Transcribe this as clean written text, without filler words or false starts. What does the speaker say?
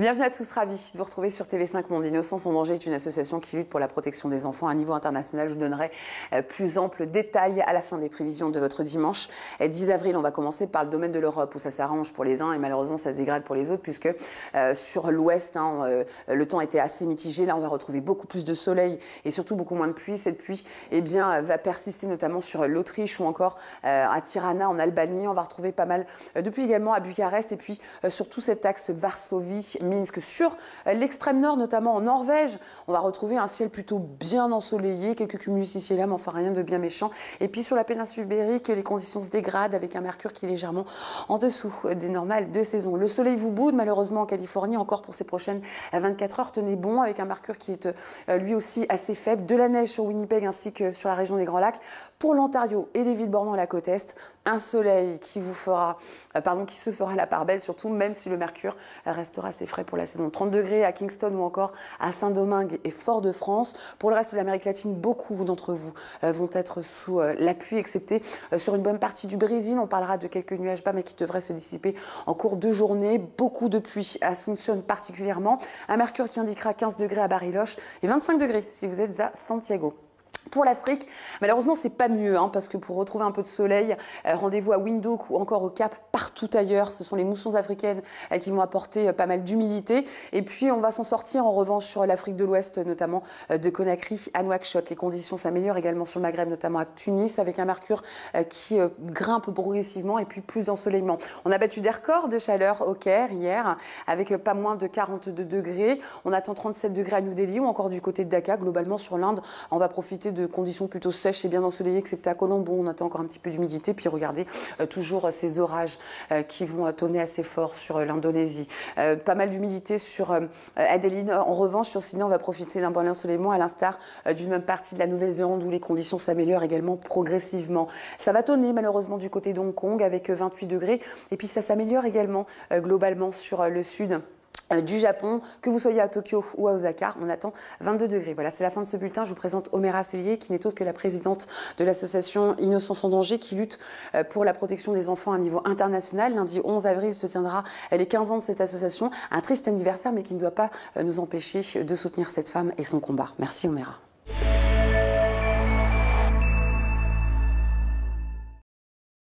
Bienvenue à tous, ravis de vous retrouver sur TV5 Monde. Innocence en danger est une association qui lutte pour la protection des enfants à un niveau international. Je vous donnerai plus ample détail à la fin des prévisions de votre dimanche 10 avril. On va commencer par le domaine de l'Europe où ça s'arrange pour les uns et malheureusement ça se dégrade pour les autres puisque sur l'ouest, le temps était assez mitigé. Là, on va retrouver beaucoup plus de soleil et surtout beaucoup moins de pluie. Cette pluie va persister notamment sur l'Autriche ou encore à Tirana en Albanie. On va retrouver pas mal de pluie également à Bucarest et puis surtout cet axe Varsovie, Minsk. Sur l'extrême nord, notamment en Norvège, on va retrouver un ciel plutôt bien ensoleillé, quelques cumulus ici et là, mais enfin rien de bien méchant. Et puis sur la péninsule ibérique, les conditions se dégradent avec un mercure qui est légèrement en dessous des normales de saison. Le soleil vous boude malheureusement en Californie, encore pour ces prochaines 24 heures. Tenez bon avec un mercure qui est lui aussi assez faible. De la neige sur Winnipeg ainsi que sur la région des Grands Lacs. Pour l'Ontario et les villes bordant la côte est, un soleil qui se fera la part belle, surtout même si le mercure restera assez frais pour la saison. 30 degrés à Kingston ou encore à Saint-Domingue et Fort-de-France. Pour le reste de l'Amérique latine, beaucoup d'entre vous vont être sous la pluie, excepté sur une bonne partie du Brésil. On parlera de quelques nuages bas, mais qui devraient se dissiper en cours de journée. Beaucoup de pluie à Asunción particulièrement. Un mercure qui indiquera 15 degrés à Bariloche et 25 degrés si vous êtes à Santiago. Pour l'Afrique, malheureusement, c'est pas mieux, parce que pour retrouver un peu de soleil, rendez-vous à Windhoek ou encore au Cap, partout ailleurs. Ce sont les moussons africaines qui vont apporter pas mal d'humidité. Et puis, on va s'en sortir en revanche sur l'Afrique de l'Ouest, notamment de Conakry à Nouakchott. Les conditions s'améliorent également sur le Maghreb, notamment à Tunis, avec un mercure qui grimpe progressivement et puis plus d'ensoleillement. On a battu des records de chaleur au Caire hier, avec pas moins de 42 degrés. On attend 37 degrés à New Delhi ou encore du côté de Dhaka. Globalement, sur l'Inde, on va profiter de conditions plutôt sèches et bien ensoleillées, excepté à Colombo, on attend encore un petit peu d'humidité. Puis regardez, toujours ces orages qui vont tonner assez fort sur l'Indonésie. Pas mal d'humidité sur Adélie. En revanche, sur Sydney, on va profiter d'un bon ensoleillement à l'instar d'une même partie de la Nouvelle-Zélande où les conditions s'améliorent également progressivement. Ça va tonner malheureusement du côté d'Hong Kong avec 28 degrés. Et puis ça s'améliore également globalement sur le sud du Japon, que vous soyez à Tokyo ou à Osaka, on attend 22 degrés. Voilà, c'est la fin de ce bulletin. Je vous présente Oméra Sellier, qui n'est autre que la présidente de l'association Innocence en danger, qui lutte pour la protection des enfants à un niveau international. Lundi 11 avril se tiendra les 15 ans de cette association. Un triste anniversaire, mais qui ne doit pas nous empêcher de soutenir cette femme et son combat. Merci Oméra.